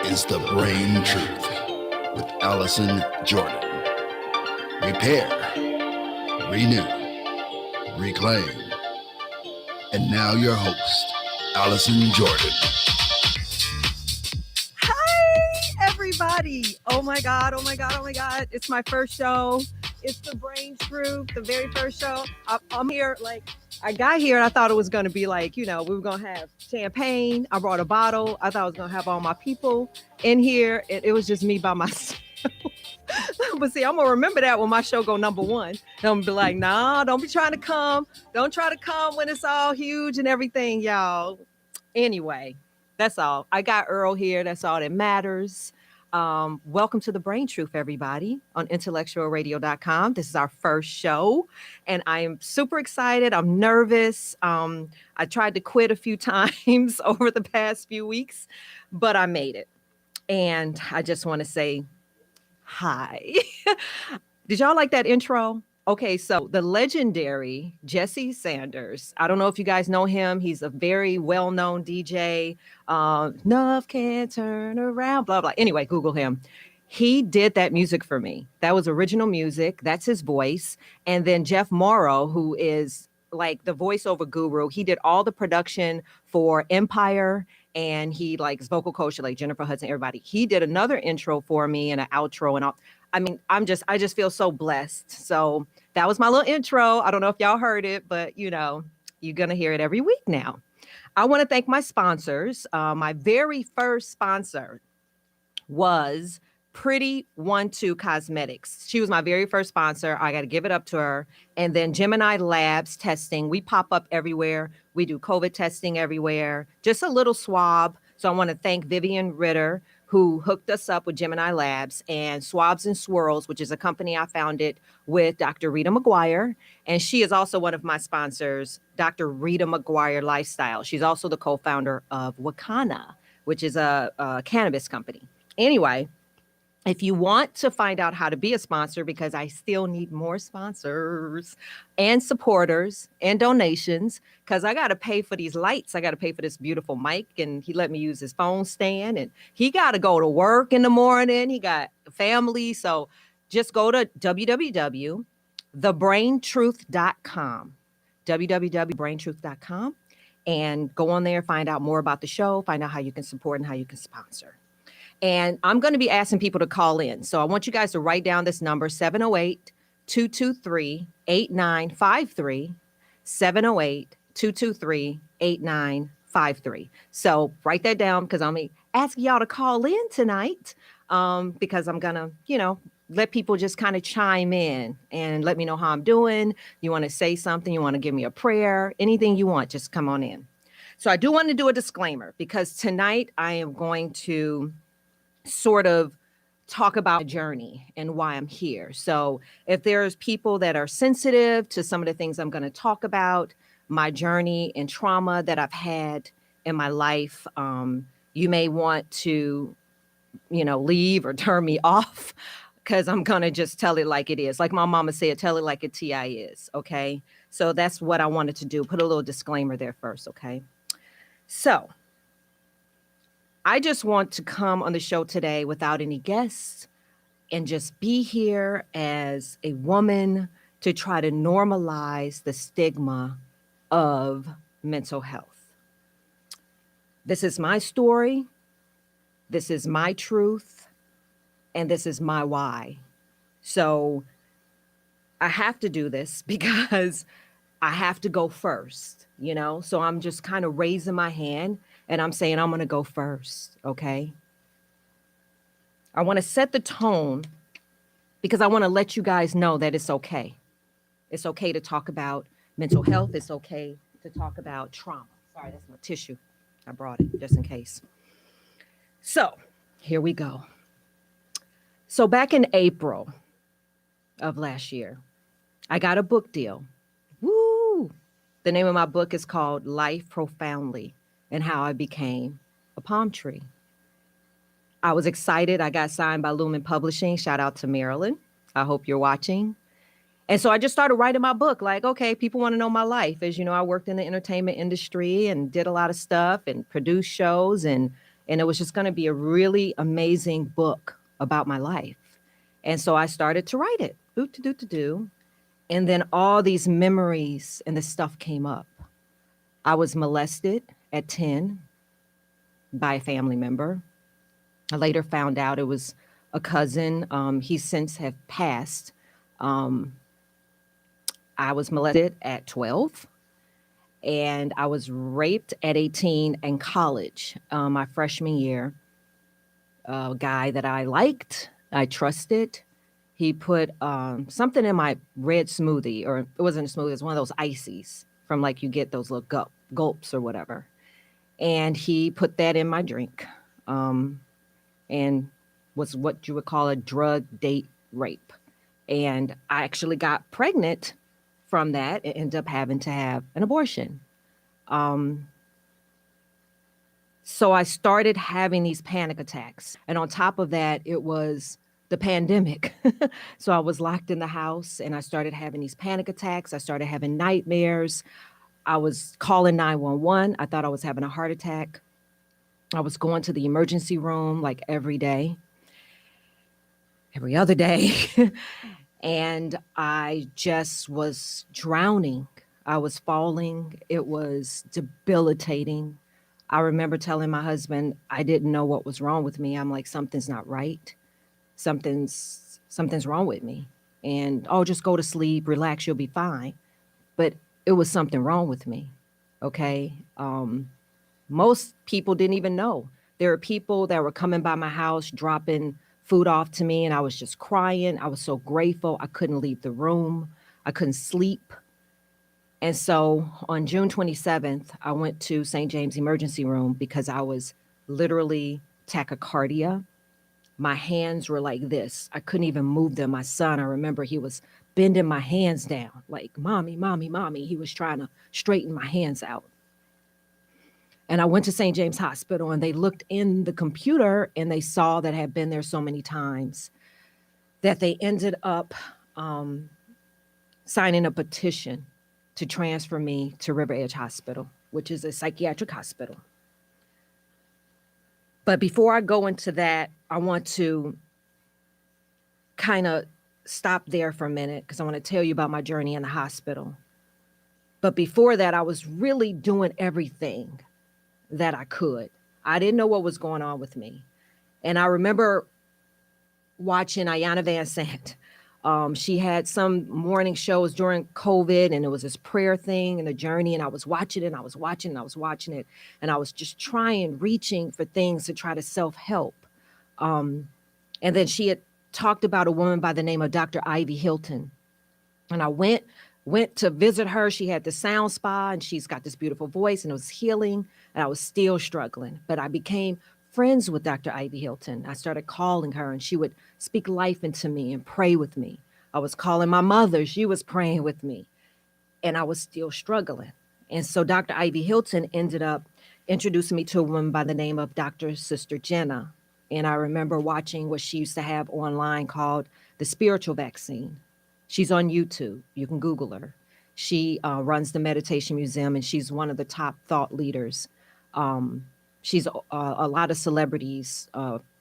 is The Brain Truth with Allison Jordan. Repair, renew, reclaim. And now your host, Allison Jordan. Hi, everybody. Oh my God. It's my first show. It's The Brain Truth, the very first show. I'm here, I got here and I thought it was going to be we were going to have champagne. I brought a bottle. I thought I was going to have all my people in here. It was just me by myself. But see, I'm going to remember that when my show go number one. And I'm going to be like, nah, don't be trying to come. Don't try to come when it's all huge and everything, y'all. Anyway, that's all. I got Earl here. That's all that matters. Welcome to The Brain Truth, everybody, on IntellectualRadio.com. This is our first show, and I am super excited. I'm nervous. I tried to quit a few times over the past few weeks, but I made it. And I just want to say hi. Did y'all like that intro? Okay, so the legendary Jesse Sanders. I don't know if you guys know him. He's a very well-known DJ. Love can't turn around, blah, blah. Anyway, Google him. He did that music for me. That was original music. That's his voice. And then Jeff Morrow, who is like the voiceover guru, he did all the production for Empire, and he likes vocal coach like Jennifer Hudson, everybody. He did another intro for me and an outro and all. I mean, I just feel so blessed. So that was my little intro. I don't know if y'all heard it, but you're going to hear it every week now. I want to thank my sponsors. My very first sponsor was Pretty 12 Cosmetics. She was my very first sponsor. I got to give it up to her. And then Gemini Labs testing. We pop up everywhere. We do COVID testing everywhere. Just a little swab. So I want to thank Vivian Ritter, who hooked us up with Gemini Labs, and Swabs and Swirls, which is a company I founded with Dr. Rita McGuire. And she is also one of my sponsors, Dr. Rita McGuire Lifestyle. She's also the co-founder of Wakana, which is a cannabis company. Anyway, if you want to find out how to be a sponsor, because I still need more sponsors and supporters and donations, because I got to pay for these lights. I got to pay for this beautiful mic, and he let me use his phone stand, and he got to go to work in the morning. He got a family. So just go to www.thebraintruth.com, www.braintruth.com, and go on there, find out more about the show, find out how you can support and how you can sponsor. And I'm going to be asking people to call in. So I want you guys to write down this number, 708-223-8953, 708-223-8953. So write that down, because I'm asking y'all to call in tonight, because I'm going to, let people just kind of chime in and let me know how I'm doing. You want to say something, you want to give me a prayer, anything you want, just come on in. So I do want to do a disclaimer, because tonight I am going to sort of talk about my journey and why I'm here. So if there's people that are sensitive to some of the things I'm going to talk about, my journey and trauma that I've had in my life, you may want to, leave or turn me off, because I'm going to just tell it like it is. Like my mama said, tell it like a TI is. Okay. So that's what I wanted to do. Put a little disclaimer there first. Okay. So I just want to come on the show today without any guests and just be here as a woman to try to normalize the stigma of mental health. This is my story. This is my truth. And this is my why. So I have to do this because I have to go first, So I'm just kind of raising my hand. And I'm saying I'm going to go first, okay? I want to set the tone, because I want to let you guys know that it's okay. It's okay to talk about mental health. It's okay to talk about trauma. Sorry, that's my tissue. I brought it just in case. So here we go. So back in April of last year, I got a book deal. Woo! The name of my book is called Life Profoundly, and How I Became a Palm Tree. I was excited. I got signed by Lumen Publishing. Shout out to Marilyn. I hope you're watching. And so I just started writing my book. Like, okay, people want to know my life. As you know, I worked in the entertainment industry and did a lot of stuff and produced shows and And it was just going to be a really amazing book about my life. And so I started to write it. Do. And then all these memories and the stuff came up. I was molested at 10 by a family member. I later found out it was a cousin. He since have passed. I was molested at 12, and I was raped at 18 in college, my freshman year. A guy that I liked, I trusted. He put something in my red smoothie, or it wasn't a smoothie, it was one of those ices from like you get those little gulps or whatever. And he put that in my drink, and was what you would call a drug date rape. And I actually got pregnant from that and ended up having to have an abortion. So I started having these panic attacks. And on top of that, it was the pandemic. So I was locked in the house and I started having these panic attacks. I started having nightmares. I was calling 911. I thought I was having a heart attack. I was going to the emergency room like every day, every other day. And I just was drowning. I was falling. It was debilitating. I remember telling my husband I didn't know what was wrong with me. I'm like, something's not right. Something's wrong with me. And oh, just go to sleep, relax, you'll be fine. But it was something wrong with me. Okay. Most people didn't even know. There were people that were coming by my house, dropping food off to me, and I was just crying. I was so grateful. I couldn't leave the room. I couldn't sleep. And so on June 27th, I went to St. James Emergency Room because I was literally tachycardia. My hands were like this. I couldn't even move them. My son, I remember he was bending my hands down, like, mommy, mommy, mommy. He was trying to straighten my hands out. And I went to St. James Hospital and they looked in the computer and they saw that I had been there so many times that they ended up signing a petition to transfer me to River Edge Hospital, which is a psychiatric hospital. But before I go into that, I want to kind of stop there for a minute because I want to tell you about my journey in the hospital. But before that, I was really doing everything that I could. I didn't know what was going on with me. And I remember watching Ayanna Van Sant. She had some morning shows during COVID and it was this prayer thing and the journey. And I was watching it and I was watching it and I was watching it. And I was just reaching for things to try to self-help. And then she had talked about a woman by the name of Dr. Ivy Hilton. And I went to visit her. She had the sound spa and she's got this beautiful voice and it was healing. And I was still struggling, but I became friends with Dr. Ivy Hilton. I started calling her and she would speak life into me and pray with me. I was calling my mother. She was praying with me and I was still struggling. And so Dr. Ivy Hilton ended up introducing me to a woman by the name of Dr. Sister Jenna. And I remember watching what she used to have online called the Spiritual Vaccine. She's on YouTube. You can Google her. She runs the Meditation Museum and she's one of the top thought leaders. She's a lot of celebrities,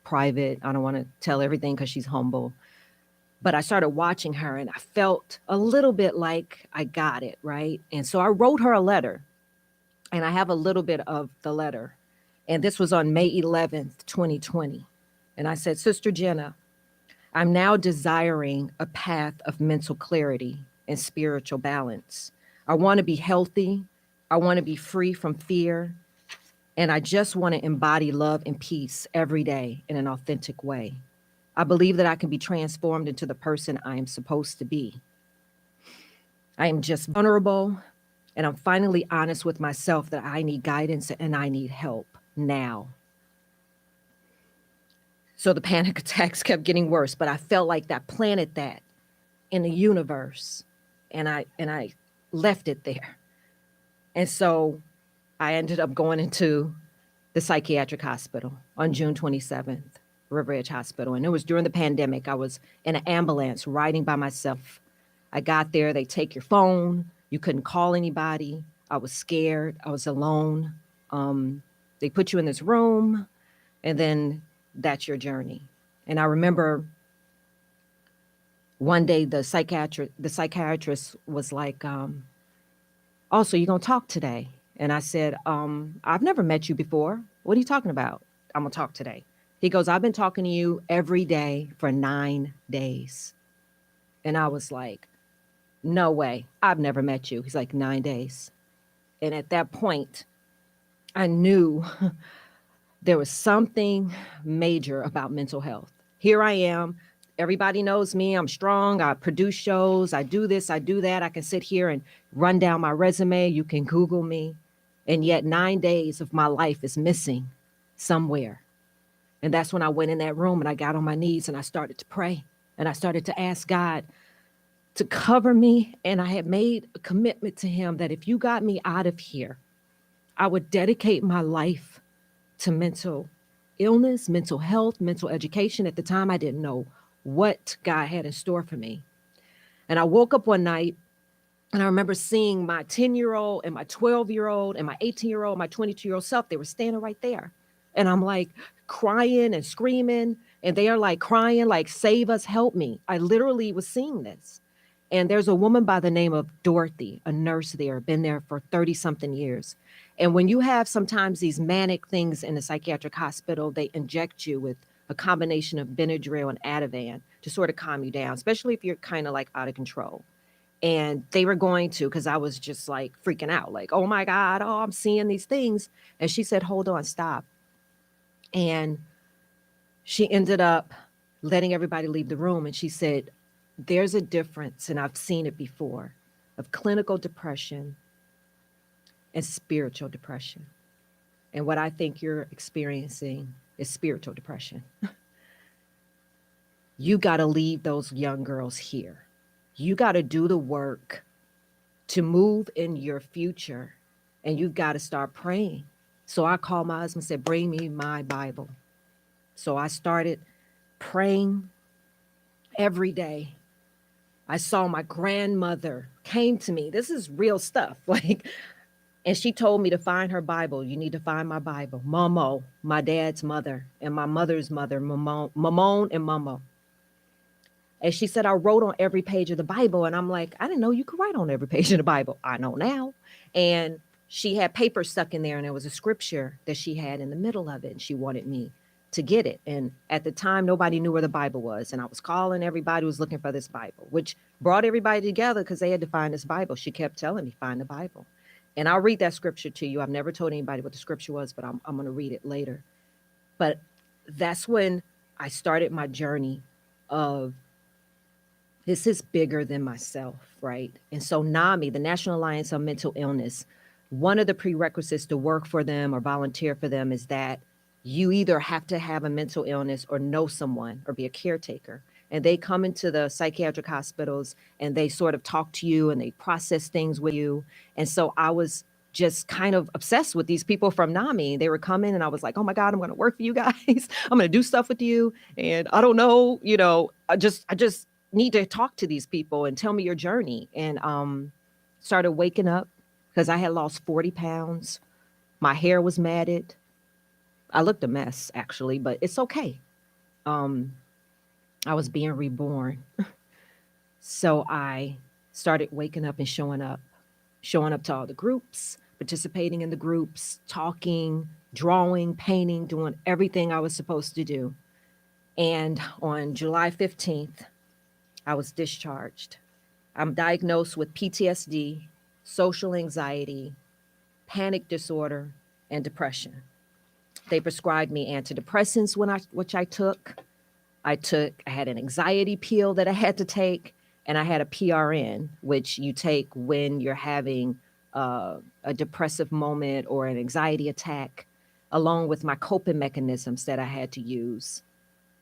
private. I don't want to tell everything because she's humble. But I started watching her and I felt a little bit like I got it, right? And so I wrote her a letter and I have a little bit of the letter. And this was on May 11th, 2020. And I said, Sister Jenna, I'm now desiring a path of mental clarity and spiritual balance. I want to be healthy. I want to be free from fear. And I just want to embody love and peace every day in an authentic way. I believe that I can be transformed into the person I am supposed to be. I am just vulnerable, and I'm finally honest with myself that I need guidance and I need help now. So the panic attacks kept getting worse, but I felt like that planted that in the universe, and I left it there. And so I ended up going into the psychiatric hospital on June 27th, River Edge Hospital. And it was during the pandemic. I was in an ambulance riding by myself. I got there, they take your phone. You couldn't call anybody. I was scared. I was alone. They put you in this room. And then that's your journey. And I remember one day the psychiatrist was like, "Oh, so you're gonna talk today?" And I said, "I've never met you before. What are you talking about? I'm gonna talk today." He goes, "I've been talking to you every day for 9 days." And I was like, "No way. I've never met you." He's like, "9 days." And at that point, I knew there was something major about mental health. Here I am. Everybody knows me. I'm strong. I produce shows. I do this. I do that. I can sit here and run down my resume. You can Google me. And yet 9 days of my life is missing somewhere. And that's when I went in that room and I got on my knees and I started to pray. And I started to ask God to cover me. And I had made a commitment to him that if you got me out of here, I would dedicate my life to mental illness, mental health, mental education. At the time, I didn't know what God had in store for me. And I woke up one night and I remember seeing my 10-year-old and my 12-year-old and my 18-year-old, my 22-year-old self. They were standing right there. And I'm like crying and screaming. And they are like crying, like, "Save us, help me." I literally was seeing this. And there's a woman by the name of Dorothy, a nurse there, been there for 30 something years. And when you have sometimes these manic things in a psychiatric hospital, they inject you with a combination of Benadryl and Ativan to sort of calm you down, especially if you're kind of like out of control. And they were going to, because I was just like freaking out, like, "Oh my God, oh, I'm seeing these things." And she said, "Hold on, stop." And she ended up letting everybody leave the room. And she said, "There's a difference, and I've seen it before, of clinical depression and spiritual depression. And what I think you're experiencing is spiritual depression. You got to leave those young girls here. You got to do the work to move in your future, and you've got to start praying." So I called my husband and said, "Bring me my Bible." So I started praying every day. I saw my grandmother came to me. This is real stuff. Like, and she told me to find her Bible. "You need to find my Bible." Momo, my dad's mother, and my mother's mother, Mamone and Momo. And she said, "I wrote on every page of the Bible." And I'm like, "I didn't know you could write on every page of the Bible." I know now. And she had paper stuck in there, and there was a scripture that she had in the middle of it. And she wanted me to get it. And at the time, nobody knew where the Bible was. And I was calling everybody who was looking for this Bible, which brought everybody together because they had to find this Bible. She kept telling me, "Find the Bible." And I'll read that scripture to you. I've never told anybody what the scripture was, but I'm going to read it later. But that's when I started my journey of, this is bigger than myself, right? And so NAMI, the National Alliance on Mental Illness, one of the prerequisites to work for them or volunteer for them is that you either have to have a mental illness or know someone or be a caretaker. And they come into the psychiatric hospitals and they sort of talk to you and they process things with you. And so I was just kind of obsessed with these people from NAMI. They were coming and I was like, "Oh my God, I'm going to work for you guys. I'm going to do stuff with you. And I don't know, I just need to talk to these people and tell me your journey." And started waking up because I had lost 40 pounds. My hair was matted. I looked a mess, actually, but it's okay. I was being reborn. So I started waking up and showing up to all the groups, participating in the groups, talking, drawing, painting, doing everything I was supposed to do. And on July 15th, I was discharged. I'm diagnosed with PTSD, social anxiety, panic disorder, and depression. They prescribed me antidepressants which I took. I had an anxiety pill that I had to take, and I had a PRN, which you take when you're having a depressive moment or an anxiety attack, along with my coping mechanisms that I had to use.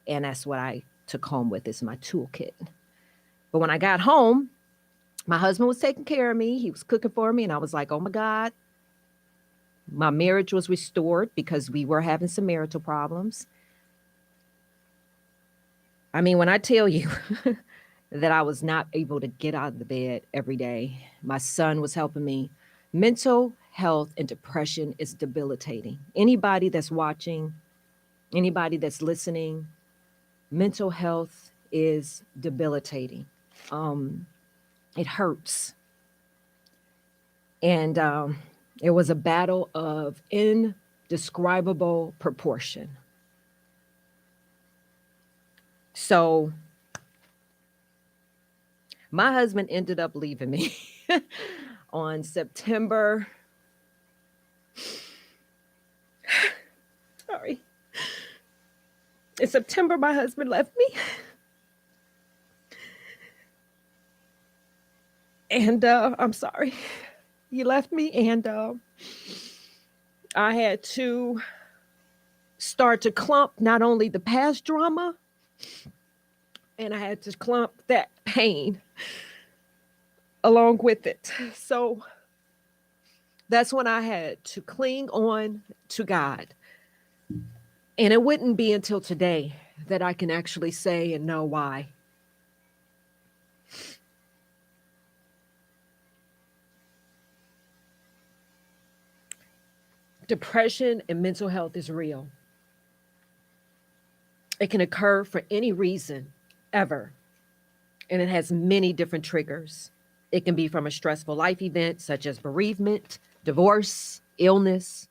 And that's what I took home with as my toolkit. But when I got home, my husband was taking care of me. He was cooking for me. And I was like, "Oh my God." My marriage was restored because we were having some marital problems. I mean, when I tell you that I was not able to get out of the bed every day, my son was helping me. Mental health and depression is debilitating. Anybody that's watching, Anybody that's listening, mental health is debilitating. It hurts. And it was a battle of indescribable proportion. So my husband ended up leaving me on September. Sorry. In September, my husband left me. And I'm sorry. He left me, and I had to start to clump not only the past drama, and I had to clump that pain along with it. So that's when I had to cling on to God. And it wouldn't be until today that I can actually say and know why. Depression and mental health is real. It can occur for any reason ever, and it has many different triggers. It can be from a stressful life event such as bereavement, divorce, illness,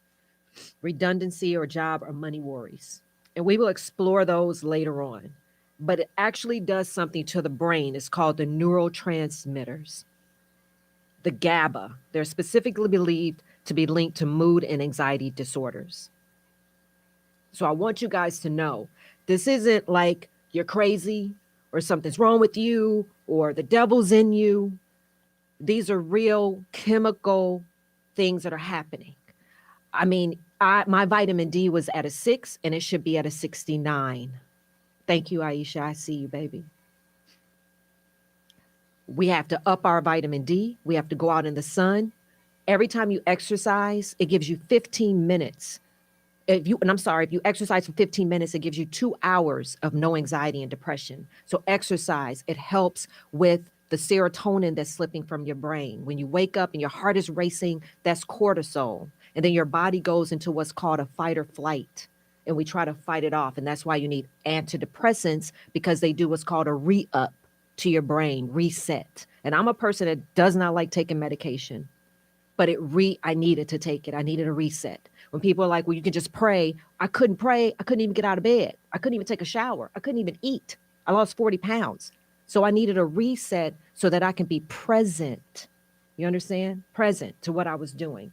redundancy, or job or money worries. And we will explore those later on. But it actually does something to the brain. It's called the neurotransmitters. The GABA. They're specifically believed to be linked to mood and anxiety disorders. So I want you guys to know this isn't like you're crazy or something's wrong with you or the devil's in you. These are real chemical things that are happening. I mean, my vitamin D was at a 6 and it should be at a 69. Thank you, Aisha. I see you, baby. We have to up our vitamin D. We have to go out in the sun. Every time you exercise, it gives you 15 minutes. If you exercise for 15 minutes, it gives you 2 hours of no anxiety and depression. So exercise, it helps with the serotonin that's slipping from your brain. When you wake up and your heart is racing, that's cortisol. And then your body goes into what's called a fight or flight. And we try to fight it off. And that's why you need antidepressants, because they do what's called a re-up to your brain, reset. And I'm a person that does not like taking medication, but I needed to take it. I needed a reset. When people are like, well, you can just pray. I couldn't pray. I couldn't even get out of bed. I couldn't even take a shower. I couldn't even eat. I lost 40 pounds. So I needed a reset so that I can be present. You understand? Present to what I was doing.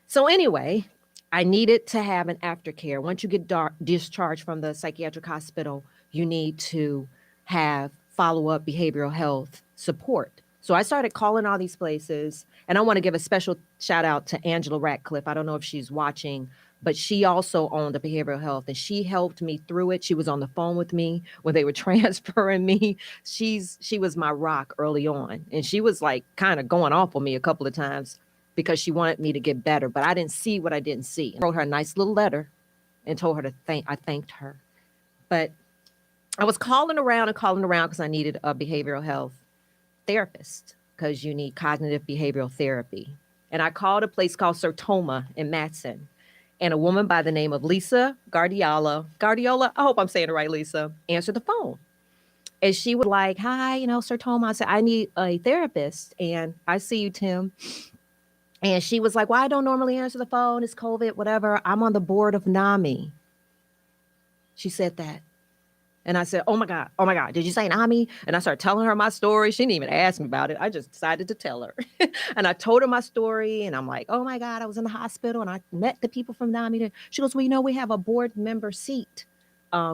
So anyway, I needed to have an aftercare. Once you get discharged from the psychiatric hospital, you need to have follow-up behavioral health support. So I started calling all these places, and I want to give a special shout out to Angela Ratcliffe. I don't know if she's watching, but she also owned the behavioral health, and she helped me through it. She was on the phone with me when they were transferring me. She was my rock early on, and she was like kind of going off on me a couple of times because she wanted me to get better, but I didn't see what I didn't see. I wrote her a nice little letter and told her I thanked her. But I was calling around because I needed a behavioral health therapist, because you need cognitive behavioral therapy. And I called a place called Sertoma in Matson. And a woman by the name of Lisa Guardiola, I hope I'm saying it right, Lisa, answered the phone. And she was like, hi, Sertoma. I said, I need a therapist. And I see you, Tim. And she was like, well, I don't normally answer the phone. It's COVID, whatever. I'm on the board of NAMI. She said that. And I said, oh my God, did you say NAMI? And I started telling her my story. She didn't even ask me about it. I just decided to tell her. And I told her my story. And I'm like, oh my God, I was in the hospital and I met the people from NAMI. She goes, well, we have a board member seat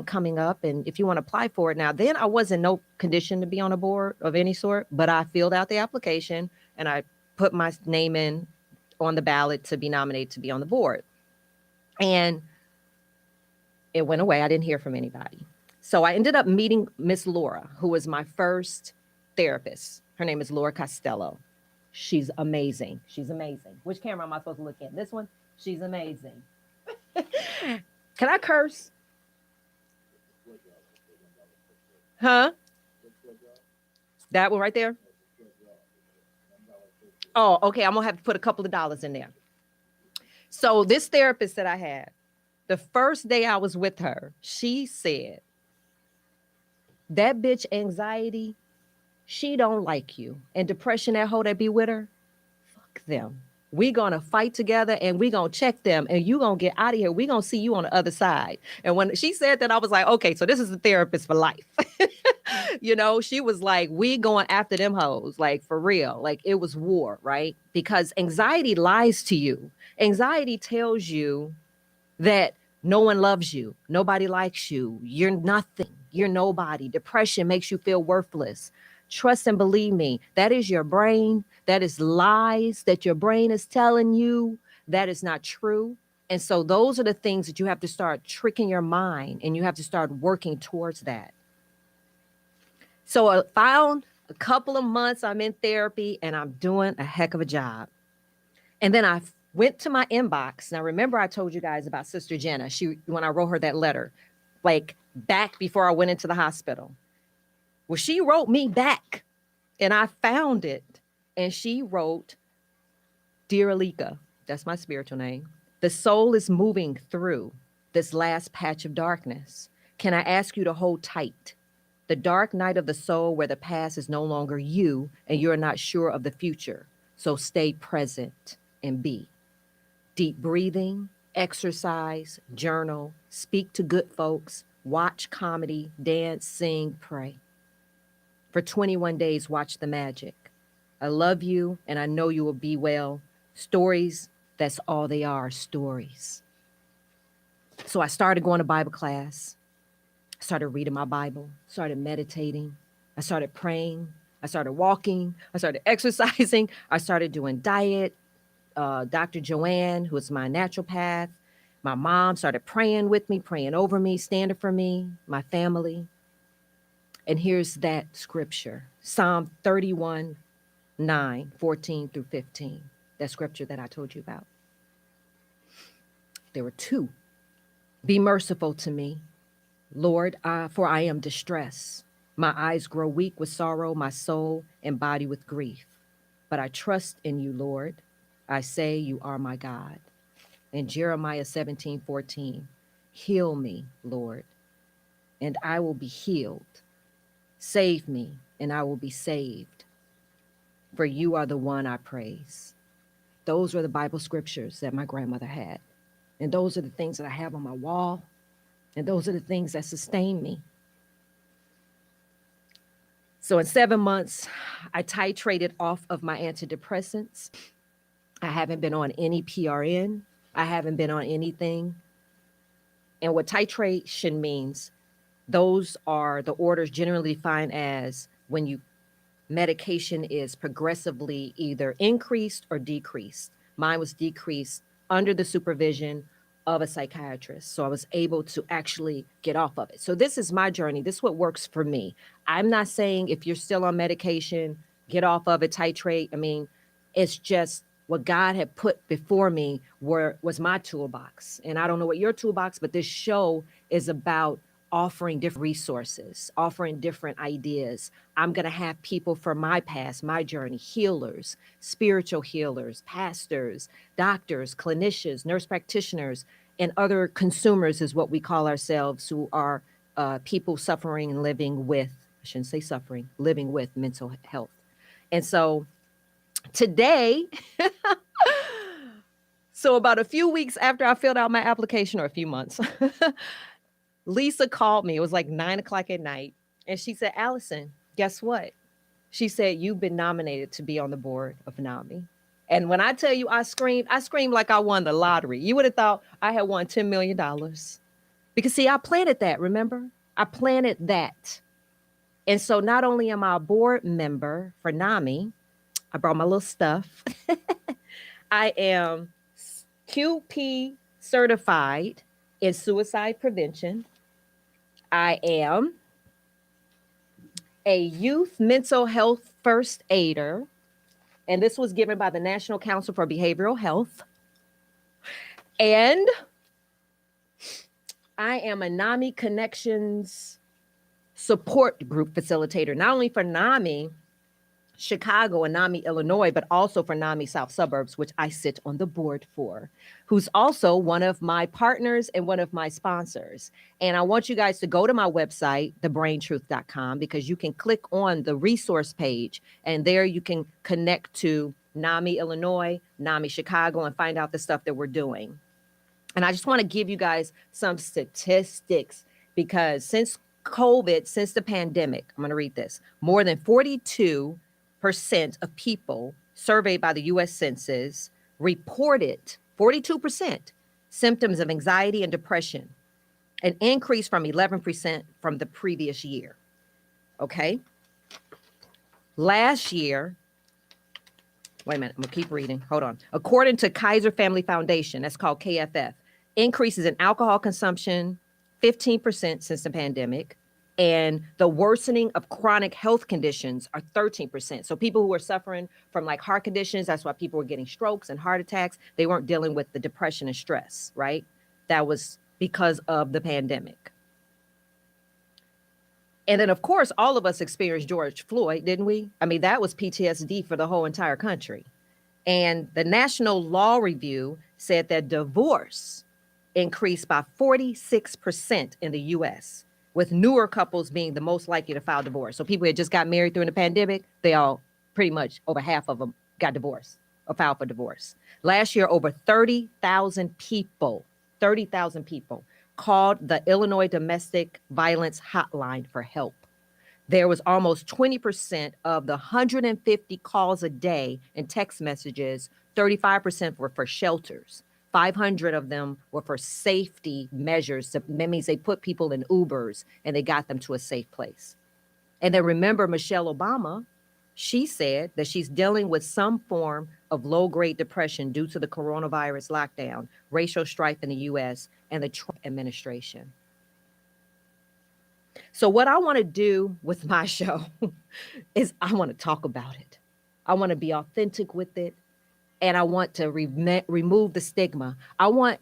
coming up. And if you want to apply for it now, then I was in no condition to be on a board of any sort, but I filled out the application and I put my name in on the ballot to be nominated to be on the board. And it went away. I didn't hear from anybody. So I ended up meeting Miss Laura, who was my first therapist. Her name is Laura Costello. She's amazing. Which camera am I supposed to look at? This one? She's amazing. Can I curse? Huh? That one right there? Oh, okay. I'm going to have to put a couple of dollars in there. So this therapist that I had, The first day I was with her, she said, that bitch anxiety, she don't like you. And depression, that hoe that be with her, fuck them. We gonna fight together and we gonna check them and you gonna get out of here. We gonna see you on the other side. And when she said that, I was like, okay, so this is the therapist for life. You know, she was like, we going after them hoes, like for real. Like it was war, right? Because anxiety lies to you. Anxiety tells you that no one loves you. Nobody likes you. You're nothing. You're nobody. Depression makes you feel worthless. Trust and believe me, that is your brain. That is lies that your brain is telling you. That is not true. And so those are the things that you have to start tricking your mind and you have to start working towards that. So I found a couple of months I'm in therapy and I'm doing a heck of a job. And then I went to my inbox. Now, remember I told you guys about Sister Jenna, when I wrote her that letter, like back before I went into the hospital. Well, she wrote me back and I found it. And she wrote, Dear Alika, that's my spiritual name. The soul is moving through this last patch of darkness. Can I ask you to hold tight? The dark night of the soul where the past is no longer you and you're not sure of the future. So stay present and be. Deep breathing, exercise, journal, speak to good folks, watch comedy, dance, sing, pray. For 21 days, watch the magic. I love you and I know you will be well. Stories, that's all they are, stories. So I started going to Bible class. I started reading my Bible, started meditating. I started praying. I started walking. I started exercising. I started doing diet. Dr. Joanne, who is my naturopath, my mom started praying with me, praying over me, standing for me, my family. And here's that scripture, Psalm 31, 9, 14 through 15, that scripture that I told you about. There were two. Be merciful to me, Lord, for I am distressed. My eyes grow weak with sorrow, my soul and body with grief. But I trust in you, Lord. I say you are my God. And Jeremiah 17:14, heal me, Lord, and I will be healed. Save me, and I will be saved. For you are the one I praise. Those were the Bible scriptures that my grandmother had. And those are the things that I have on my wall. And those are the things that sustain me. So in 7 months, I titrated off of my antidepressants. I haven't been on any PRN. I haven't been on anything. And what titration means, those are the orders generally defined as when medication is progressively either increased or decreased. Mine was decreased under the supervision of a psychiatrist. So I was able to actually get off of it. So this is my journey. This is what works for me. I'm not saying if you're still on medication, get off of it, titrate. I mean, it's just what God had put before me was my toolbox. And I don't know what your toolbox, but this show is about offering different resources, offering different ideas. I'm going to have people from my past, my journey, healers, spiritual healers, pastors, doctors, clinicians, nurse practitioners, and other consumers is what we call ourselves, who are people suffering and living with, I shouldn't say suffering, living with mental health. And so today, so about a few weeks after I filled out my application, or a few months, Lisa called me. It was like 9:00 at night. And she said, Allison, guess what? She said, you've been nominated to be on the board of NAMI. And when I tell you I screamed like I won the lottery. You would have thought I had won $10 million. Because see, I planted that, remember? I planted that. And so not only am I a board member for NAMI, I brought my little stuff. I am QP certified in suicide prevention. I am a youth mental health first aider, and this was given by the National Council for Behavioral Health. And I am a NAMI Connections support group facilitator, not only for NAMI Chicago and NAMI, Illinois, but also for NAMI South Suburbs, which I sit on the board for, who's also one of my partners and one of my sponsors. And I want you guys to go to my website, thebraintruth.com, because you can click on the resource page, and there you can connect to NAMI, Illinois, NAMI, Chicago, and find out the stuff that we're doing. And I just want to give you guys some statistics, because since COVID, since the pandemic, I'm going to read this, more than 42% of people surveyed by the U.S. Census reported 42% symptoms of anxiety and depression, an increase from 11% from the previous year. Okay. Last year, wait a minute, I'm gonna keep reading. Hold on. According to Kaiser Family Foundation, that's called KFF, increases in alcohol consumption, 15% since the pandemic, and the worsening of chronic health conditions are 13%. So people who are suffering from like heart conditions, that's why people were getting strokes and heart attacks. They weren't dealing with the depression and stress, right? That was because of the pandemic. And then, of course, all of us experienced George Floyd, didn't we? I mean, that was PTSD for the whole entire country. And the National Law Review said that divorce increased by 46% in the U.S., with newer couples being the most likely to file divorce. So people who had just got married during the pandemic, they all pretty much over half of them got divorced or filed for divorce. Last year, over 30,000 people called the Illinois Domestic Violence Hotline for help. There was almost 20% of the 150 calls a day and text messages, 35% were for shelters. 500 of them were for safety measures. That means they put people in Ubers and they got them to a safe place. And then remember Michelle Obama, she said that she's dealing with some form of low-grade depression due to the coronavirus lockdown, racial strife in the U.S., and the Trump administration. So what I want to do with my show is I want to talk about it. I want to be authentic with it. And I want to remove the stigma. I want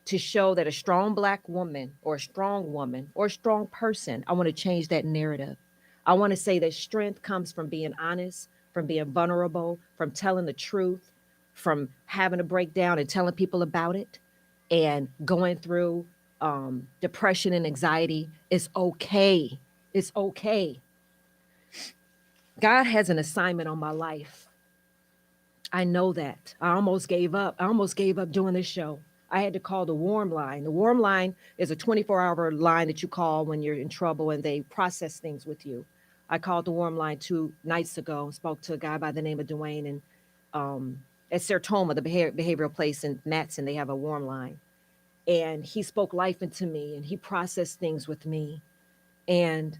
to show that a strong Black woman or a strong person, I want to change that narrative. I want to say that strength comes from being honest, from being vulnerable, from telling the truth, from having a breakdown and telling people about it, and going through depression and anxiety. It's okay. It's okay. God has an assignment on my life. I know that. I almost gave up. Doing this show. I had to call the Warm Line. The Warm Line is a 24-hour line that you call when you're in trouble and they process things with you. I called the Warm Line 2 nights ago, spoke to a guy by the name of Dwayne, and at Sertoma, the behavioral place in Matson, they have a Warm Line. And he spoke life into me and he processed things with me. And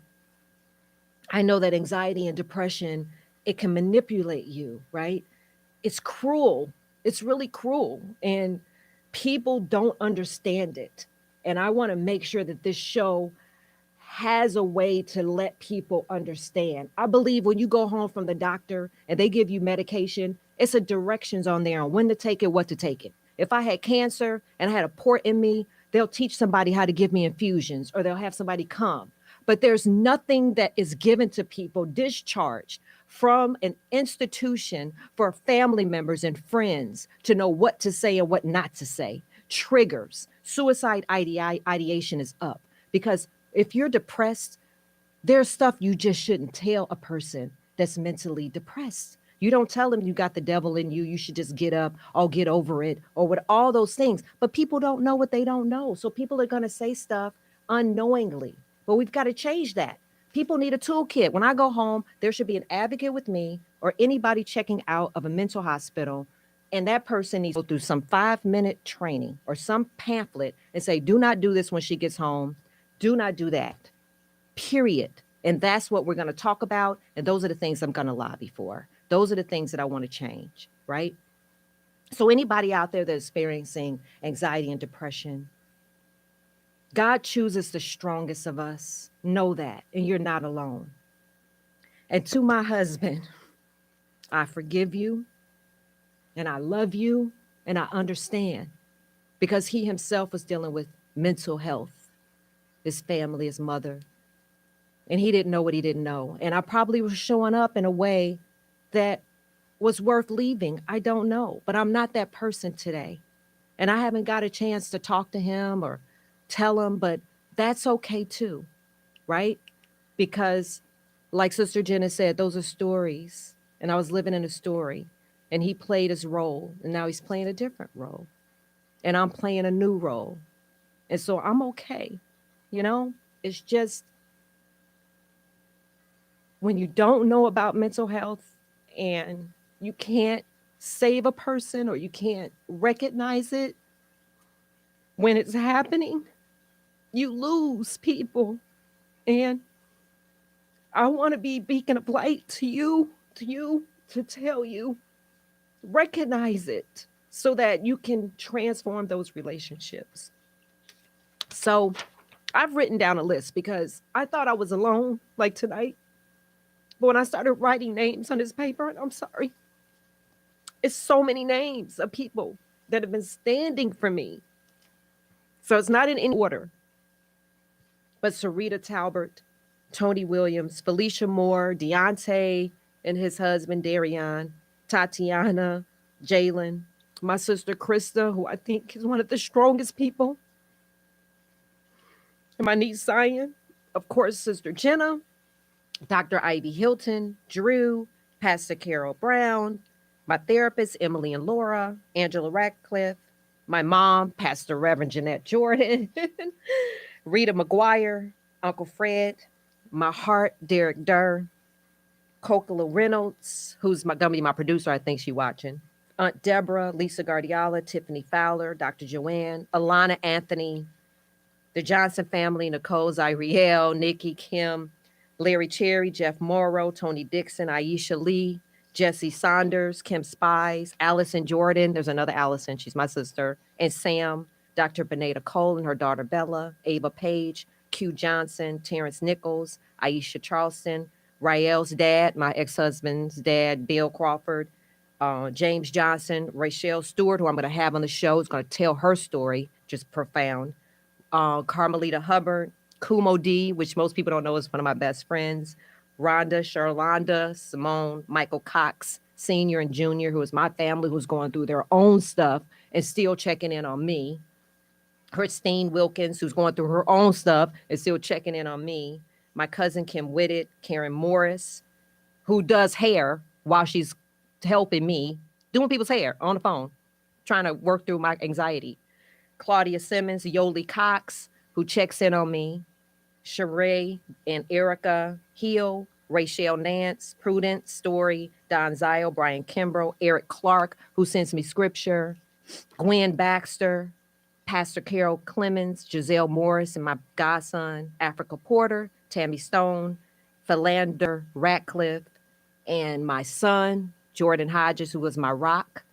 I know that anxiety and depression, it can manipulate you, right? It's cruel. It's really cruel. And people don't understand it. And I want to make sure that this show has a way to let people understand. I believe when you go home from the doctor and they give you medication, it's a directions on there on when to take it, what to take it. If I had cancer and I had a port in me, they'll teach somebody how to give me infusions, or they'll have somebody come. But there's nothing that is given to people, discharge from an institution for family members and friends to know what to say and what not to say. Triggers, suicide ideation is up, because if you're depressed, there's stuff you just shouldn't tell a person that's mentally depressed. You don't tell them you got the devil in you. You should just get up or get over it or with all those things. But people don't know what they don't know. So people are going to say stuff unknowingly. But we've got to change that. People need a toolkit. When I go home, there should be an advocate with me or anybody checking out of a mental hospital. And that person needs to go through some 5-minute training or some pamphlet and say, do not do this when she gets home. Do not do that. Period. And that's what we're going to talk about. And those are the things I'm going to lobby for. Those are the things that I want to change, right? So anybody out there that's experiencing anxiety and depression, God chooses the strongest of us. Know that, and you're not alone. And to my husband, I forgive you, and I love you, and I understand, because he himself was dealing with mental health, his family, his mother, and he didn't know what he didn't know. And I probably was showing up in a way that was worth leaving? I don't know, but I'm not that person today. And I haven't got a chance to talk to him or tell him, but that's okay too, right? Because, like Sister Jenna said, those are stories. And I was living in a story. And he played his role. And now he's playing a different role. And I'm playing a new role. And so I'm okay. You know, it's just when you don't know about mental health and you can't save a person or you can't recognize it when it's happening, you lose people. And I want to be a beacon of light to you, to tell you, recognize it so that you can transform those relationships. So I've written down a list because I thought I was alone, like tonight. But when I started writing names on this paper, and I'm sorry, it's so many names of people that have been standing for me. So it's not in any order, but Sarita Talbert, Tony Williams, Felicia Moore, Deontay and his husband, Darion, Tatiana, Jalen, my sister, Krista, who I think is one of the strongest people, and my niece, Zion, of course, Sister Jenna, Dr. Ivy Hilton, Drew, Pastor Carol Brown, my therapist, Emily and Laura, Angela Ratcliffe, my mom, Pastor Reverend Jeanette Jordan, Rita McGuire, Uncle Fred, my heart, Derek Durr, Kokala Reynolds, who's gonna be my producer. I think she's watching. Aunt Deborah, Lisa Guardiola, Tiffany Fowler, Dr. Joanne, Alana Anthony, the Johnson family, Nicole Zyriel, Nikki, Kim, Larry Cherry, Jeff Morrow, Tony Dixon, Aisha Lee, Jesse Saunders, Kim Spies, Allison Jordan. There's another Allison. She's my sister. And Sam, Dr. Beneda Cole and her daughter Bella, Ava Page, Q Johnson, Terrence Nichols, Aisha Charleston, Rael's dad, my ex-husband's dad, Bill Crawford, James Johnson, Rachelle Stewart, who I'm going to have on the show, is going to tell her story, just profound. Carmelita Hubbard, Kumo D, which most people don't know is one of my best friends, Rhonda, Charlonda, Simone, Michael Cox, Senior and Junior, who is my family, who's going through their own stuff and still checking in on me. Christine Wilkins, who's going through her own stuff and still checking in on me. My cousin Kim Whitted, Karen Morris, who does hair while she's helping me, doing people's hair on the phone, trying to work through my anxiety. Claudia Simmons, Yoli Cox, who checks in on me. Sheree and Erica Hill, Rachel Nance, Prudence Story, Don Zio, Brian Kimbrough, Eric Clark, who sends me scripture, Gwen Baxter, Pastor Carol Clemens, Giselle Morris, and my godson, Africa Porter, Tammy Stone, Philander Ratcliffe, and my son, Jordan Hodges, who was my rock,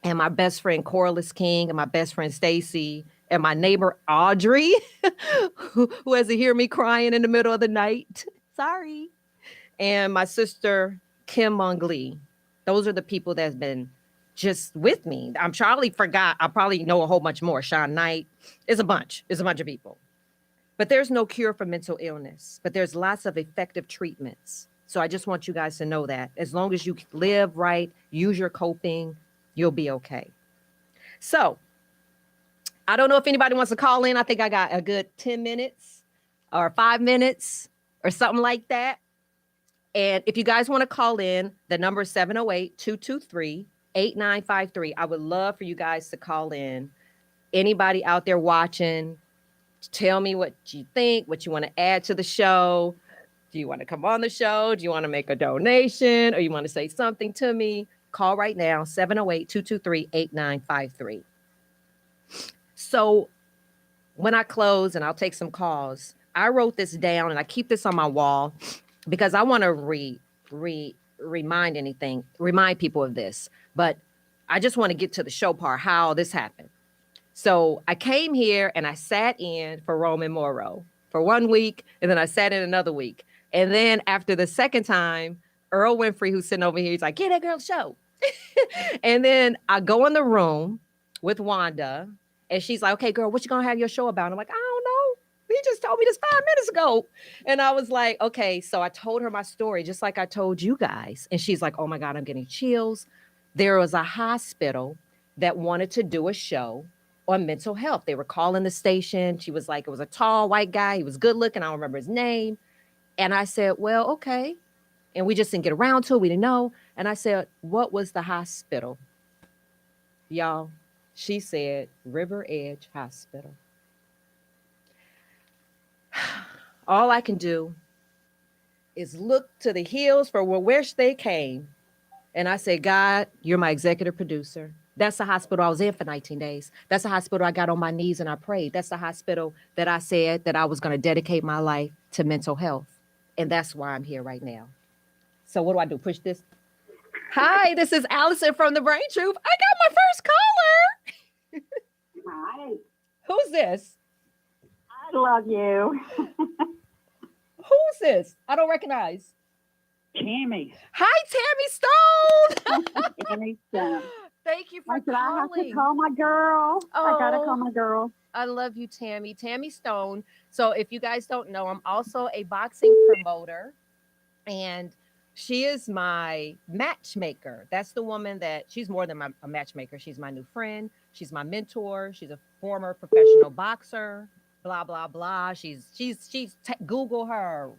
and my best friend, Corliss King, and my best friend, Stacy, and my neighbor, Audrey, who has to hear me crying in the middle of the night. Sorry. And my sister, Kim Monglee. Those are the people that's been just with me. I'm Charlie forgot. I probably know a whole bunch more. Sean Knight. It's a bunch of people. But there's no cure for mental illness, but there's lots of effective treatments. So I just want you guys to know that as long as you live right, use your coping, you'll be okay. So I don't know if anybody wants to call in. I think I got a good 10 minutes or 5 minutes or something like that. And if you guys want to call in, the number is 708-223-8953. I would love for you guys to call in. Anybody out there watching, tell me what you think, what you want to add to the show. Do you want to come on the show? Do you want to make a donation? Or you want to say something to me? Call right now, 708-223-8953. So when I close, and I'll take some calls, I wrote this down and I keep this on my wall because I want to remind people of this. But I just want to get to the show part, how this happened. So I came here and I sat in for Roman Morrow for 1 week, and then I sat in another week. And then after the second time, Earl Winfrey, who's sitting over here, he's like, get that girl's show. And then I go in the room with Wanda, and she's like, okay, girl, what you gonna have your show about? And I'm like, I don't know. He just told me this 5 minutes ago. And I was like, okay. So I told her my story, just like I told you guys. And she's like, oh my God, I'm getting chills. There was a hospital that wanted to do a show on mental health. They were calling the station. She was like, it was a tall white guy. He was good looking. I don't remember his name. And I said, well, okay. And we just didn't get around to it. We didn't know. And I said, what was the hospital? Y'all, she said, River Edge Hospital. All I can do is look to the hills for where they came. And I say, God, you're my executive producer. That's the hospital I was in for 19 days. That's the hospital I got on my knees and I prayed. That's the hospital that I said that I was going to dedicate my life to mental health. And that's why I'm here right now. So what do? Push this. Hi, this is Allison from The Brain Truth. I got my first caller. Hi. Who's this? I love you. Who's this? I don't recognize. Tammy. Hi, Tammy Stone. Tammy Stone. Thank you for I have calling. to call my girl. I got to call my girl. I love you, Tammy. Tammy Stone. So if you guys don't know, I'm also a boxing promoter. And she is my matchmaker. That's the woman that she's more than a matchmaker. She's my new friend. She's my mentor. She's a former professional boxer. Blah blah blah. She's Google her.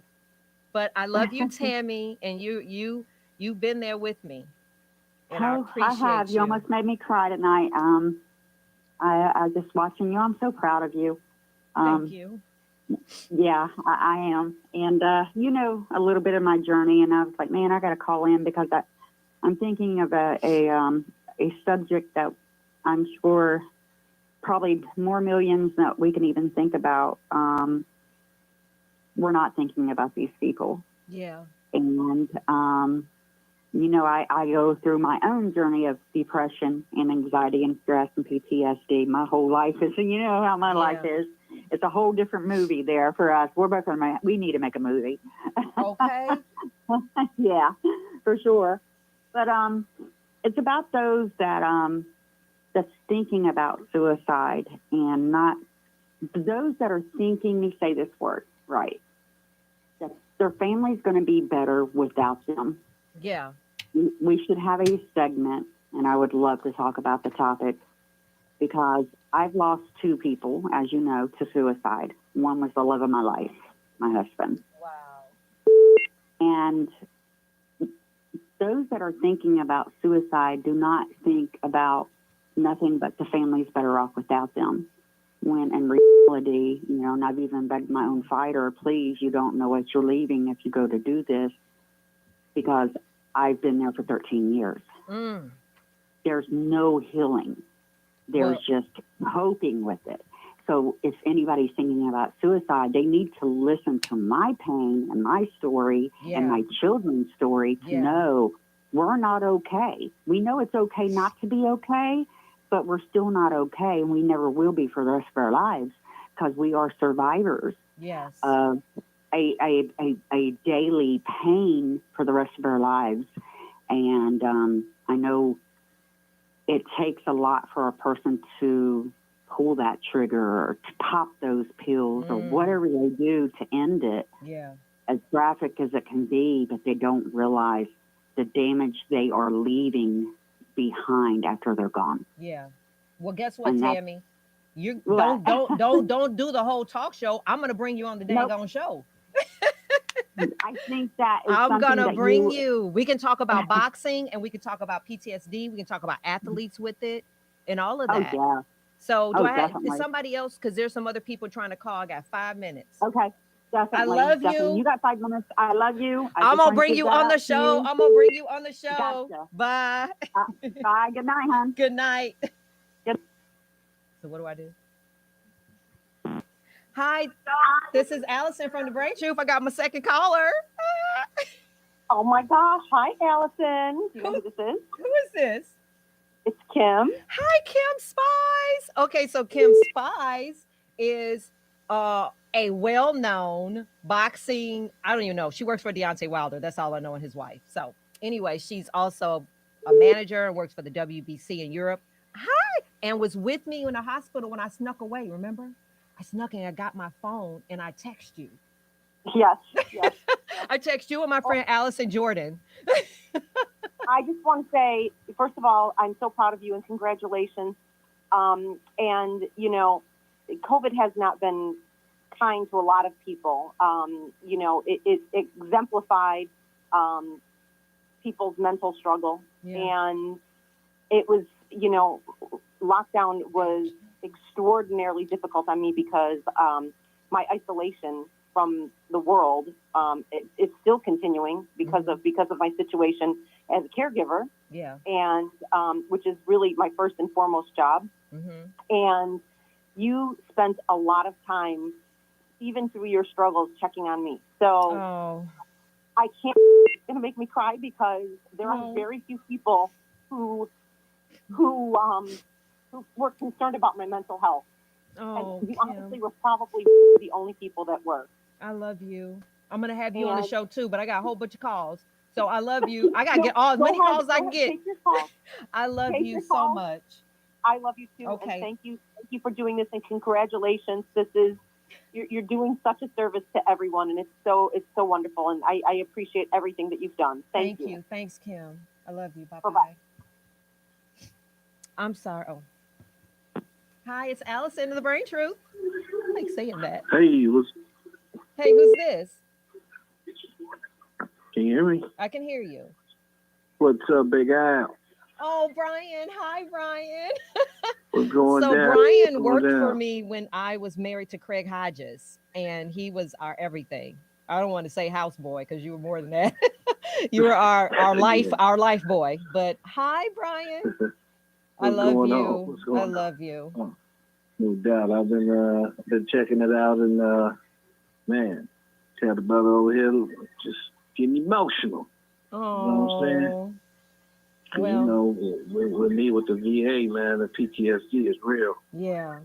But I love you, Tammy, and you've been there with me. And I appreciate I have. You almost made me cry tonight. I just watching you. I'm so proud of you. Thank you. Yeah, I am. And, you know, a little bit of my journey. And I was like, man, I got to call in because I'm thinking of a subject that I'm sure probably more millions that we can even think about. We're not thinking about these people. Yeah. And, you know, I go through my own journey of depression and anxiety and stress and PTSD. My whole life is, you know how my life is. It's a whole different movie there for us. We're both we need to make a movie. Okay. Yeah, for sure. But it's about those that's thinking about suicide and not those that are thinking. Me say this word right. That their family's going to be better without them. Yeah. We should have a segment, and I would love to talk about the topic because I've lost two people, as you know, to suicide. One was the love of my life, my husband. Wow. And those that are thinking about suicide do not think about nothing but the family's better off without them. When in reality, you know, and I've even begged my own fighter, please, you don't know what you're leaving if you go to do this, because I've been there for 13 years. There's no healing. There's just coping with it. So if anybody's thinking about suicide, they need to listen to my pain and my story and my children's story to know we're not okay. We know it's okay not to be okay, but we're still not okay, and we never will be for the rest of our lives because we are survivors of a daily pain for the rest of our lives. And I know it takes a lot for a person to pull that trigger or to pop those pills or whatever they do to end it, as graphic as it can be, but they don't realize the damage they are leaving behind after they're gone. Yeah. Well, guess what, Tammy? You don't do the whole talk show. I'm gonna bring you on the daggone show. I think that is I'm gonna bring you. We can talk about boxing and we can talk about PTSD. We can talk about athletes with it and all of that. Oh, yeah. So do I have is somebody else? Because there's some other people trying to call. I got 5 minutes. Okay. Definitely. I love you. You got 5 minutes. I love you. I'm gonna bring you on the show. I'm gonna bring you on the show. Gotcha. Bye. Bye. Good night, hon. Good night. Good. So what do I do? Hi, this is Allison from The Brain Truth. I got my second caller. Oh my gosh. Hi, Allison. Do you know who this is? Who is this? It's Kim. Hi, Kim Spies. Okay, so Kim Spies is a well-known boxing, I don't even know. She works for Deontay Wilder. That's all I know, and his wife. So anyway, she's also a manager and works for the WBC in Europe. Hi, and was with me in the hospital when I snuck away, remember? I snuck in, I got my phone, and I text you. Yes. I text you and my friend Allison Jordan. I just want to say, first of all, I'm so proud of you and congratulations. And, you know, COVID has not been kind to a lot of people. You know, it exemplified people's mental struggle. Yeah. And it was, you know, lockdown was extraordinarily difficult on me because my isolation from the world is still continuing because of my situation as a caregiver. Yeah. And which is really my first and foremost job. And you spent a lot of time, even through your struggles, checking on me. So I can't. It's going to make me cry because there are very few people who were concerned about my mental health. And you honestly were probably the only people that were. I love you. I'm going to have you on the show too, but I got a whole bunch of calls. So I love you. I got to get as many calls as I can get. Take your call. I love you so much. I love you too. Okay. And thank you for doing this, and congratulations. You're doing such a service to everyone, and it's so wonderful. And I appreciate everything that you've done. Thank you. Thanks, Kim. I love you. Bye-bye. I'm sorry. Oh. Hi, it's Allison of the Brain Truth. I like saying that. Hey, who's this? Can you hear me? I can hear you. What's up, Big Al? Oh, Brian. Hi, Brian. What's going so down? Brian worked for me when I was married to Craig Hodges, and he was our everything. I don't want to say houseboy because you were more than that. You were our life boy. But hi, Brian. I love you. I love you. Oh, no doubt. I've been checking it out, and man, tell the brother over here just getting emotional. Oh, you know what I'm saying? Well, you know, with me with the VA, man, the PTSD is real. Yeah.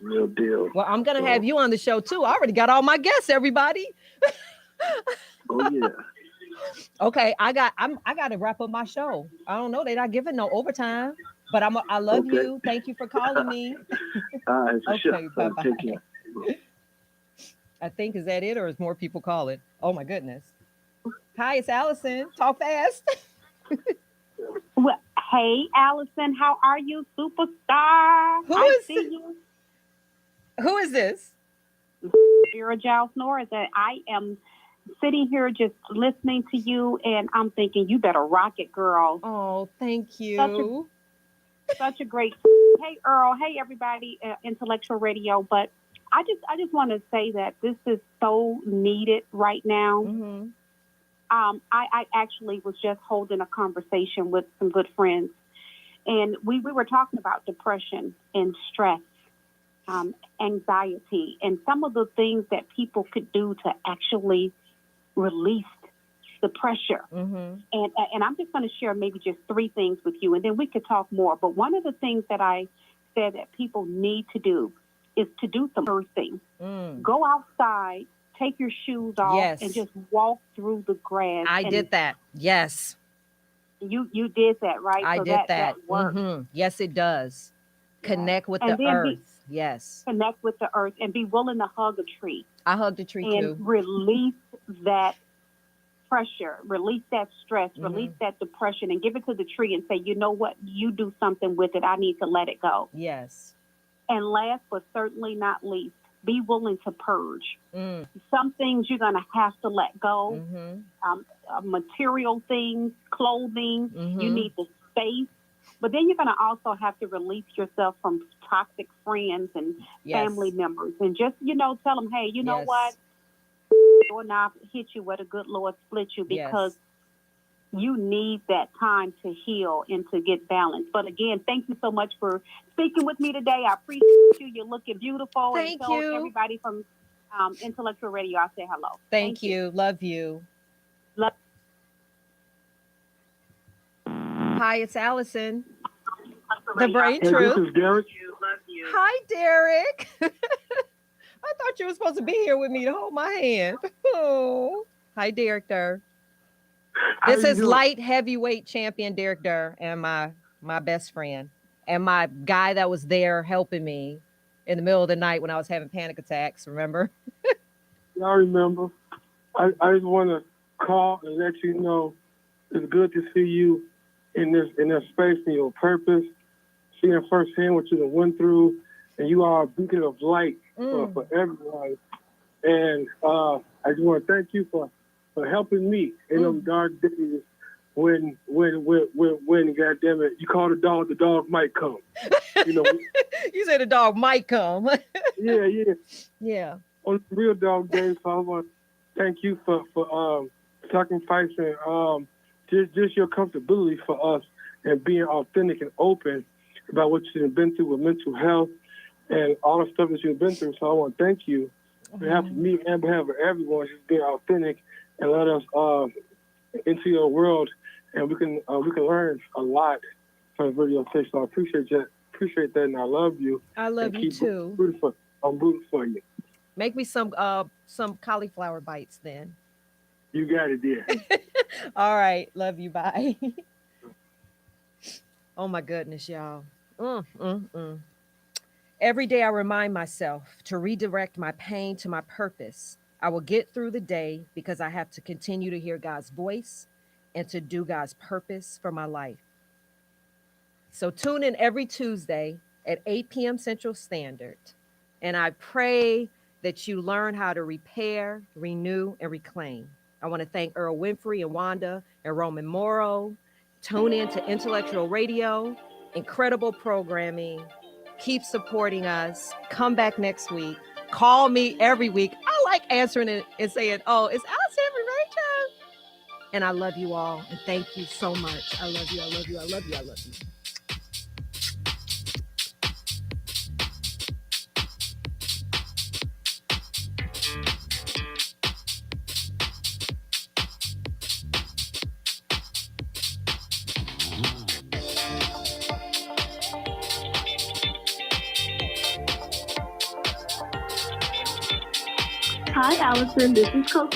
Real deal. Well, I'm gonna have you on the show too. I already got all my guests, everybody. Oh yeah. Okay, I got to wrap up my show. I don't know, they're not giving no overtime, but I love you. Thank you for calling me. All right, for sure. Bye-bye. Take care. I think, is that it, or is more people calling? Oh my goodness. Hi, it's Allison. Talk fast. Well, hey, Allison, how are you, superstar? Who is this? Vera Giles Norris. I am sitting here just listening to you, and I'm thinking, you better rock it, girl. Oh, thank you. Such a great. Hey, Earl. Hey, everybody, Intellectual Radio. But I just want to say that this is so needed right now. Mm-hmm. I actually was just holding a conversation with some good friends, and we were talking about depression and stress, anxiety, and some of the things that people could do to actually release the pressure. Mm-hmm. And I'm just going to share maybe just 3 things with you, and then we could talk more. But one of the things that I said that people need to do is to do some earthing. Go outside, take your shoes off, and just walk through the grass. I did that. Yes. You did that, right? I did that. That works. Mm-hmm. Yes, it does. Connect with the earth. Yes. Connect with the earth and be willing to hug a tree. I hugged a tree too. And release that pressure, release that stress, release that depression, and give it to the tree and say, you know what? You do something with it. I need to let it go. Yes. And last but certainly not least, be willing to purge. Some things you're going to have to let go. Material things, clothing, you need the space. But then you're going to also have to release yourself from toxic friends and family members. And just, tell them, hey, you know what? Or not hit you where the good Lord split you, because you need that time to heal and to get balanced. But again, thank you so much for speaking with me today. I appreciate you. You're looking beautiful. Thank and you. Everybody from Intellectual Radio, I say hello. Thank you. Love you. Hi, it's Allison. The Brain Truth. This is Derek. Hi, Derek. I thought you were supposed to be here with me to hold my hand. Oh, hi, Derek Durr. This is light heavyweight champion Derek Durr, and my best friend, and my guy that was there helping me in the middle of the night when I was having panic attacks. Remember? Yeah, I remember. I just want to call and let you know it's good to see you in this space and your purpose, seeing firsthand what you went through, and you are a beacon of light for everyone. And I just want to thank you for helping me in them dark days when goddamn it, you call the dog might come. You know, you say the dog might come. Yeah. On the real dog days, so I want to thank you for sacrificing just your comfortability for us and being authentic and open about what you've been through with mental health and all the stuff that you've been through. So I want to thank you on behalf of me and on behalf of everyone, just being authentic and let us into your world, and we can learn a lot from the radio station. So I appreciate that, and I love you. I love you too. I'm rooting for you. Make me some cauliflower bites then. You got it, dear. All right. Love you. Bye. Oh my goodness, y'all. Every day I remind myself to redirect my pain to my purpose. I will get through the day because I have to continue to hear God's voice and to do God's purpose for my life. So tune in every Tuesday at 8 p.m. Central Standard. And I pray that you learn how to repair, renew, and reclaim. I want to thank Earl Winfrey and Wanda and Roman Morrow. Tune in to Intellectual Radio. Incredible programming. Keep supporting us. Come back next week. Call me every week. I like answering it and saying, oh, it's Allison every Rachel. And I love you all. And thank you so much. I love you. I love you. I love you. I love you. Hi, Allison. This is Coach